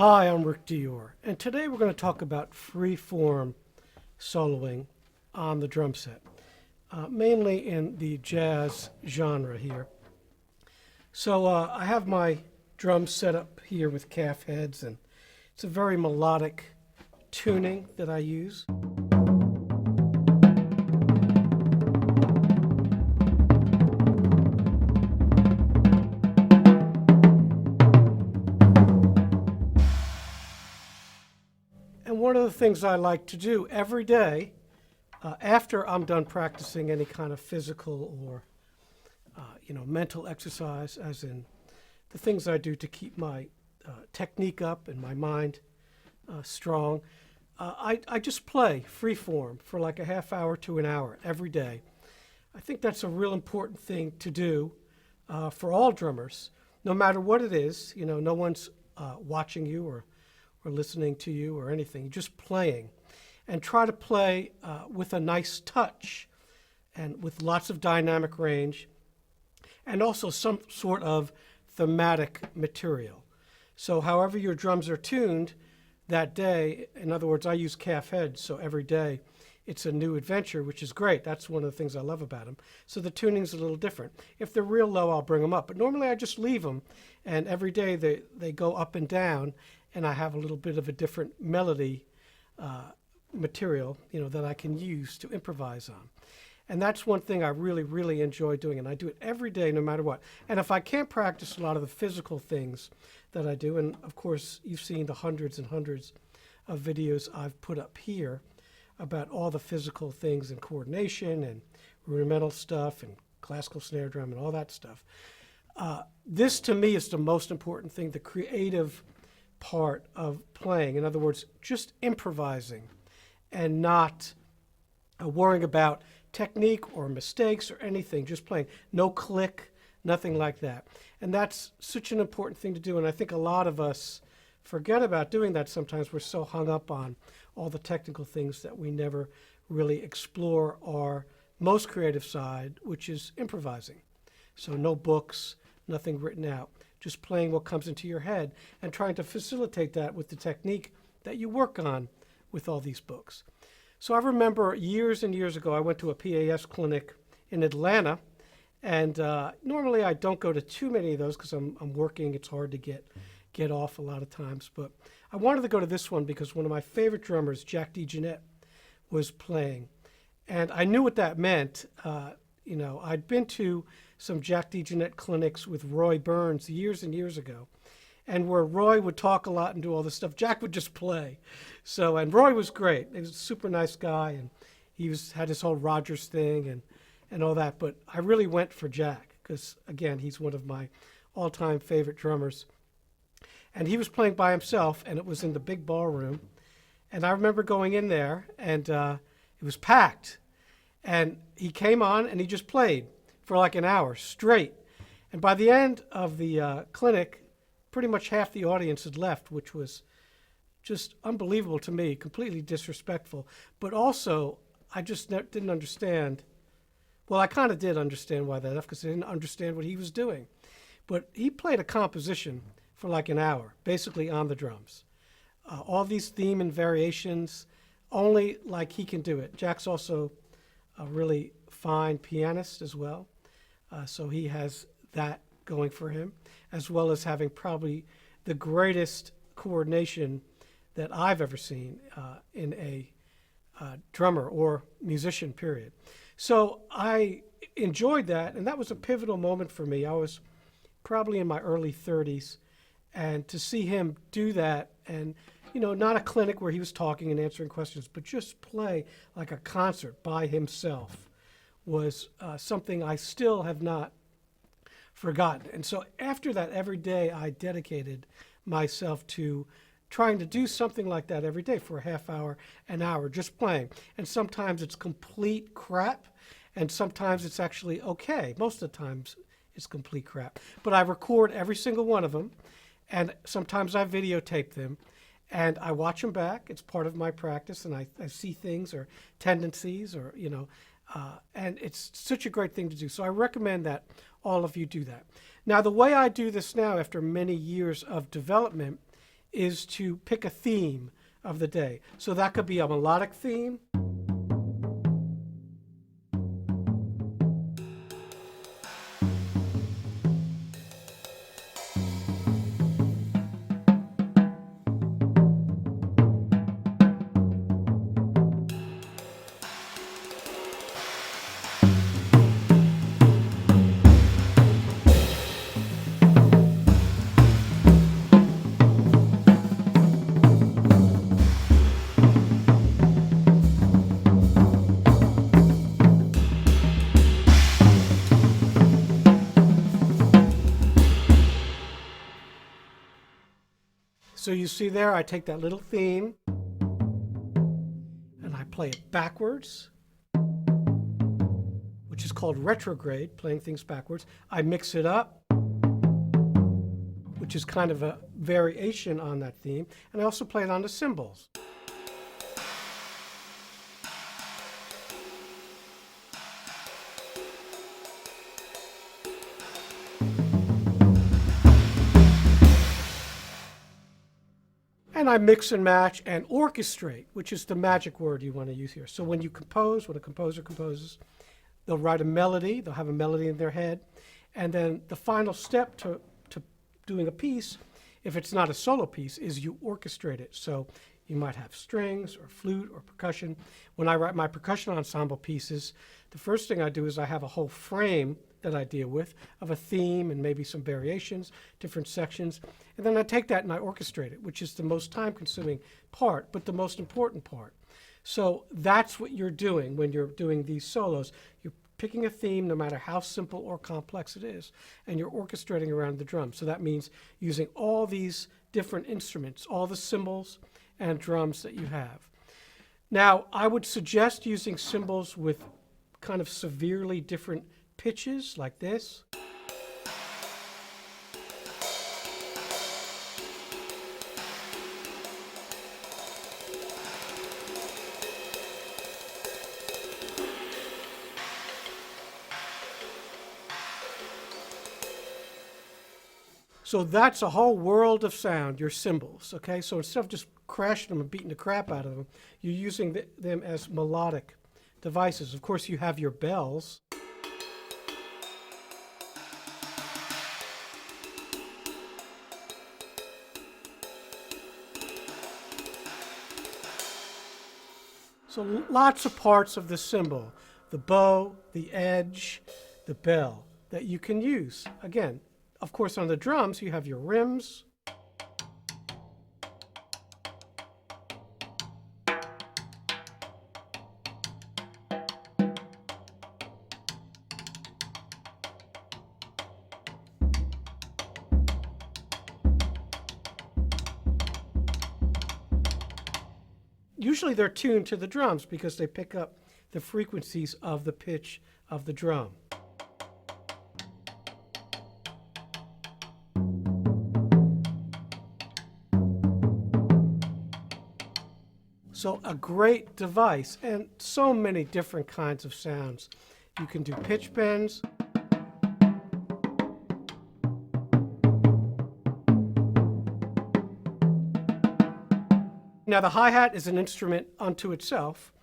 Hi, I'm Rick Dior, and today we're going to talk about free-form soloing on the drum set, mainly in the jazz genre here. So I have my drums set up here with calf heads, and it's a very melodic tuning that I use. And one of the things I like to do every day, after I'm done practicing any kind of physical or mental exercise, as in the things I do to keep my technique up and my mind strong, I just play free form for like a half hour to an hour every day. I think that's a real important thing to do for all drummers, no matter what it is. You know, no one's watching you or listening to you or anything. You're just playing. And try to play with a nice touch and with lots of dynamic range and also some sort of thematic material. So however your drums are tuned that day, in other words, I use calf heads, so every day it's a new adventure, which is great. That's one of the things I love about them. So the tuning's a little different. If they're real low, I'll bring them up. But normally I just leave them, and every day they go up and down, and I have a little bit of a different melody material, that I can use to improvise on. And that's one thing I really, really enjoy doing, and I do it every day no matter what. And if I can't practice a lot of the physical things that I do, and of course you've seen the hundreds and hundreds of videos I've put up here about all the physical things and coordination and rudimental stuff and classical snare drum and all that stuff. This to me is the most important thing, the creative part of playing. In other words, just improvising and not worrying about technique or mistakes or anything, just playing. No click, nothing like that. And that's such an important thing to do, and I think a lot of us forget about doing that sometimes. We're so hung up on all the technical things that we never really explore our most creative side, which is improvising. So no books, nothing written out, just playing what comes into your head and trying to facilitate that with the technique that you work on with all these books. So I remember years and years ago, I went to a PAS clinic in Atlanta, and normally I don't go to too many of those because I'm working. It's hard to get off a lot of times, but I wanted to go to this one because one of my favorite drummers, Jack DeJohnette, was playing, and I knew what that meant. I'd been to some Jack DeJohnette clinics with Roy Burns years and years ago, and where Roy would talk a lot and do all this stuff, Jack would just play. So, and Roy was great. He was a super nice guy, and he had his whole Rogers thing and all that. But I really went for Jack because, again, he's one of my all-time favorite drummers. And he was playing by himself, and it was in the big ballroom. And I remember going in there, and it was packed. And he came on, and he just played for like an hour straight. And by the end of the clinic, pretty much half the audience had left, which was just unbelievable to me, completely disrespectful. But also, I just didn't understand. Well, I kind of did understand why they left because I didn't understand what he was doing. But he played a composition for like an hour, basically on the drums. All these theme and variations, only like he can do it. Jack's also a really fine pianist as well, so he has that going for him, as well as having probably the greatest coordination that I've ever seen in a drummer or musician, period. So I enjoyed that, and that was a pivotal moment for me. I was probably in my early 30s, and to see him do that, and not a clinic where he was talking and answering questions, but just play like a concert by himself was something I still have not forgotten. And so after that, every day I dedicated myself to trying to do something like that every day for a half hour, an hour, just playing. And sometimes it's complete crap, and sometimes it's actually okay. Most of the times it's complete crap. But I record every single one of them, and sometimes I videotape them, and I watch them back. It's part of my practice, and I see things or tendencies or, and it's such a great thing to do. So I recommend that all of you do that. Now, the way I do this now, after many years of development, is to pick a theme of the day. So that could be a melodic theme. So you see there, I take that little theme and I play it backwards, which is called retrograde, playing things backwards. I mix it up, which is kind of a variation on that theme, and I also play it on the cymbals. And I mix and match and orchestrate, which is the magic word you want to use here. So when you compose, when a composer composes, they'll write a melody, they'll have a melody in their head, and then the final step to doing a piece, if it's not a solo piece, is you orchestrate it. So you might have strings or flute or percussion. When I write my percussion ensemble pieces, the first thing I do is I have a whole frame that I deal with of a theme and maybe some variations, different sections. And then I take that and I orchestrate it, which is the most time-consuming part, but the most important part. So that's what you're doing when you're doing these solos. You're picking a theme, no matter how simple or complex it is, and you're orchestrating around the drum. So that means using all these different instruments, all the cymbals and drums that you have. Now, I would suggest using cymbals with kind of severely different pitches like this. So that's a whole world of sound, your cymbals, okay? So instead of just crashing them and beating the crap out of them, you're using them as melodic devices. Of course, you have your bells. So lots of parts of the cymbal, the bow, the edge, the bell that you can use. Again, of course, on the drums, you have your rims. Usually they're tuned to the drums because they pick up the frequencies of the pitch of the drum. So a great device, and so many different kinds of sounds. You can do pitch bends. Now the hi-hat is an instrument unto itself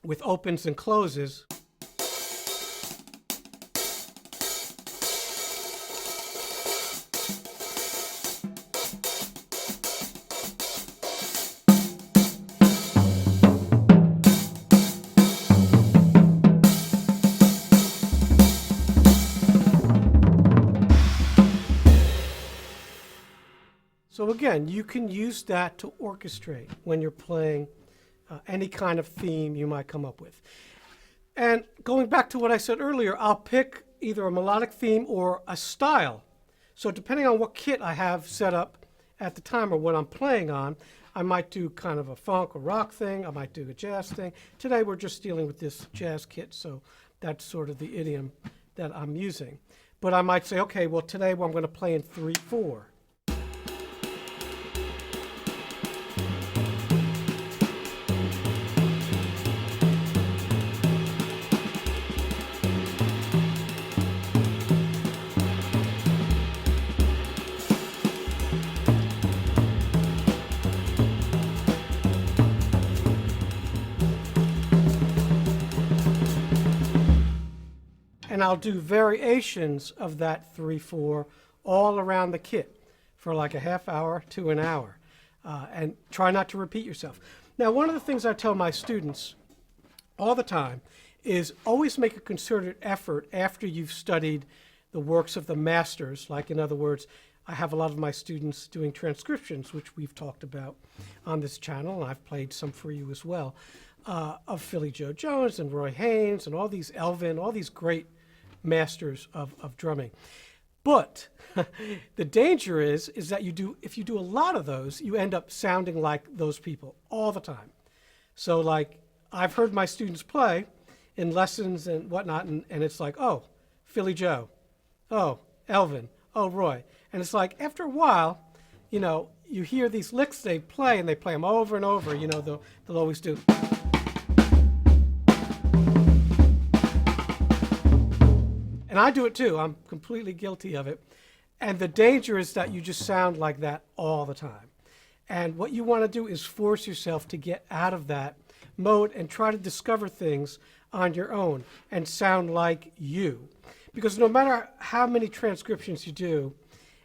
with opens and closes. So again, you can use that to orchestrate when you're playing any kind of theme you might come up with. And going back to what I said earlier, I'll pick either a melodic theme or a style. So depending on what kit I have set up at the time or what I'm playing on, I might do kind of a funk or rock thing, I might do a jazz thing. Today we're just dealing with this jazz kit, so that's sort of the idiom that I'm using. But I might say, okay, well today I'm going to play in 3/4. and I'll do variations of that 3/4 all around the kit for like a half hour to an hour, and try not to repeat yourself. Now, one of the things I tell my students all the time is always make a concerted effort after you've studied the works of the masters. Like, in other words, I have a lot of my students doing transcriptions, which we've talked about on this channel, and I've played some for you as well, of Philly Joe Jones and Roy Haynes and all these Elvin, all these great masters of drumming. But the danger is that if you do a lot of those, you end up sounding like those people all the time. So, like, I've heard my students play in lessons and whatnot, and it's like, oh, Philly Joe, oh, Elvin, oh, Roy. And it's like, after a while, you hear these licks they play, and they play them over and over. They'll always do. And I do it too. I'm completely guilty of it. And the danger is that you just sound like that all the time. And what you want to do is force yourself to get out of that mode and try to discover things on your own and sound like you. Because no matter how many transcriptions you do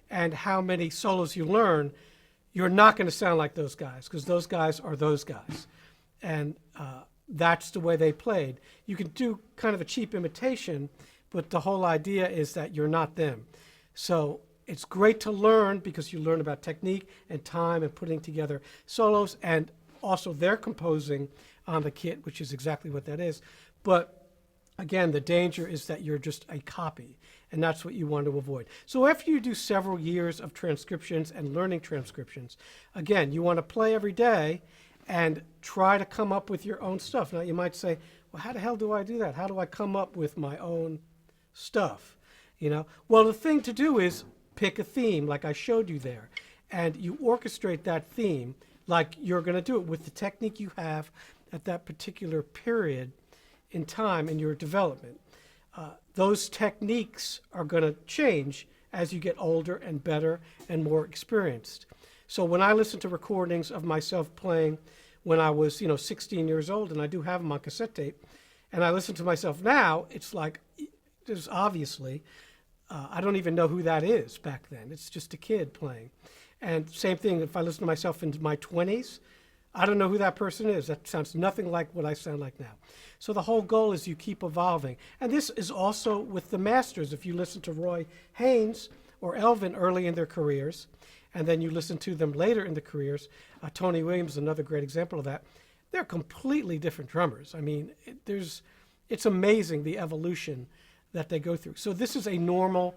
and how many solos you learn, you're not going to sound like those guys, because those guys are those guys. And that's the way they played. You can do kind of a cheap imitation, but the whole idea is that you're not them. So it's great to learn, because you learn about technique and time and putting together solos, and also they're composing on the kit, which is exactly what that is. But again, the danger is that you're just a copy, and that's what you want to avoid. So after you do several years of transcriptions and learning transcriptions, again, you want to play every day and try to come up with your own stuff. Now, you might say, well, how the hell do I do that? How do I come up with my own stuff? Well, the thing to do is pick a theme, like I showed you there, and you orchestrate that theme like you're going to do it with the technique you have at that particular period in time in your development. Those techniques are going to change as you get older and better and more experienced. So when I listen to recordings of myself playing when I was 16 years old, and I do have them on cassette tape, and I listen to myself now, it's like, there's obviously, I don't even know who that is back then. It's just a kid playing. And same thing, if I listen to myself in my 20s, I don't know who that person is. That sounds nothing like what I sound like now. So the whole goal is you keep evolving. And this is also with the masters. If you listen to Roy Haynes or Elvin early in their careers, and then you listen to them later in the careers, Tony Williams is another great example of that, they're completely different drummers. I mean, it's amazing the evolution that they go through. So this is a normal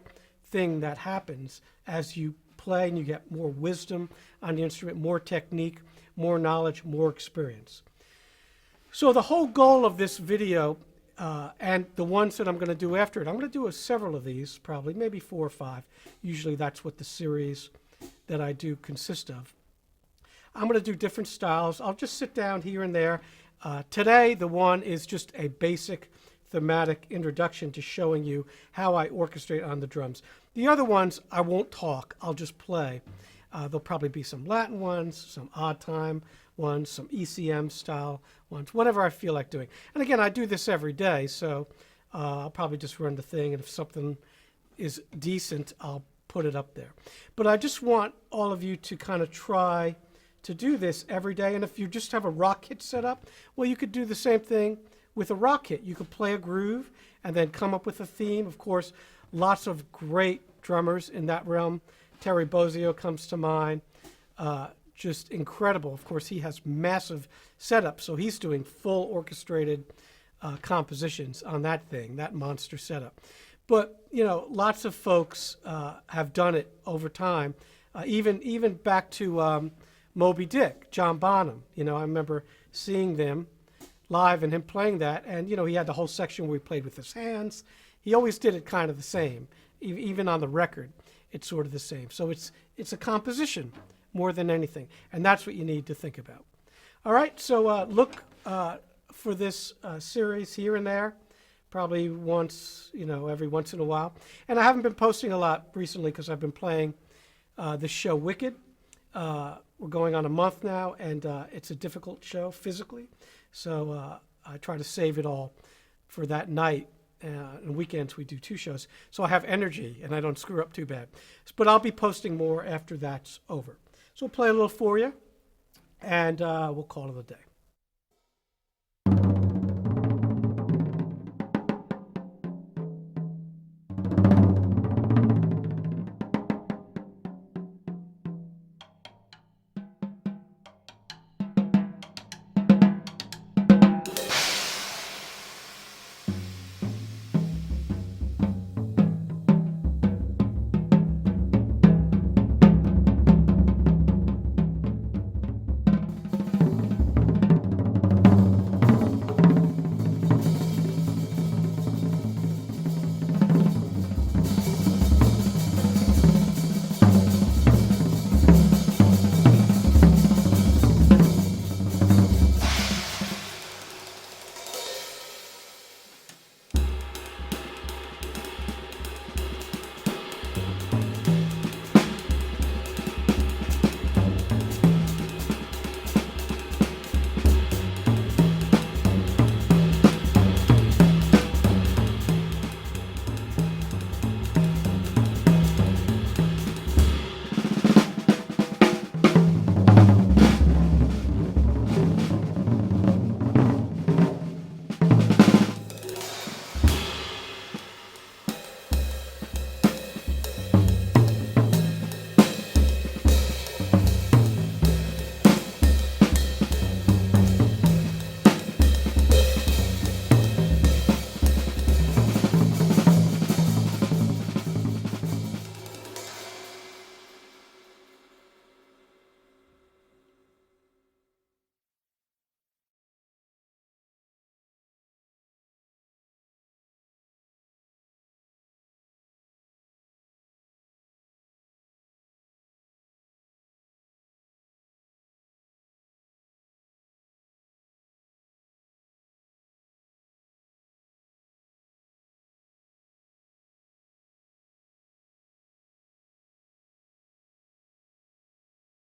thing that happens as you play and you get more wisdom on the instrument, more technique, more knowledge, more experience. So the whole goal of this video, and the ones that I'm going to do after it, I'm going to do several of these, probably, maybe 4 or 5. Usually that's what the series that I do consist of. I'm going to do different styles. I'll just sit down here and there. Today, the one is just a basic thematic introduction to showing you how I orchestrate on the drums. The other ones, I won't talk, I'll just play. There'll probably be some Latin ones, some odd time ones, some ECM style ones, whatever I feel like doing. And again, I do this every day, so I'll probably just run the thing, and if something is decent, I'll put it up there. But I just want all of you to kind of try to do this every day. And if you just have a rock kit set up, well, you could do the same thing with a rock kit. You could play a groove and then come up with a theme. Of course, lots of great drummers in that realm. Terry Bozzio comes to mind. Just incredible. Of course, he has massive setups, so he's doing full orchestrated compositions on that thing, that monster setup. But, lots of folks have done it over time, even back to Moby Dick, John Bonham. I remember seeing them live and him playing that, and he had the whole section where he played with his hands. He always did it kind of the same, even on the record. It's sort of the same. So it's a composition more than anything, and that's what you need to think about. All right, so look for this series here and there, probably once, every once in a while. And I haven't been posting a lot recently because I've been playing the show Wicked. We're going on a month now, and it's a difficult show physically. So I try to save it all for that night and weekends we do 2 shows. So I have energy and I don't screw up too bad. But I'll be posting more after that's over. So we'll play a little for you, and we'll call it a day.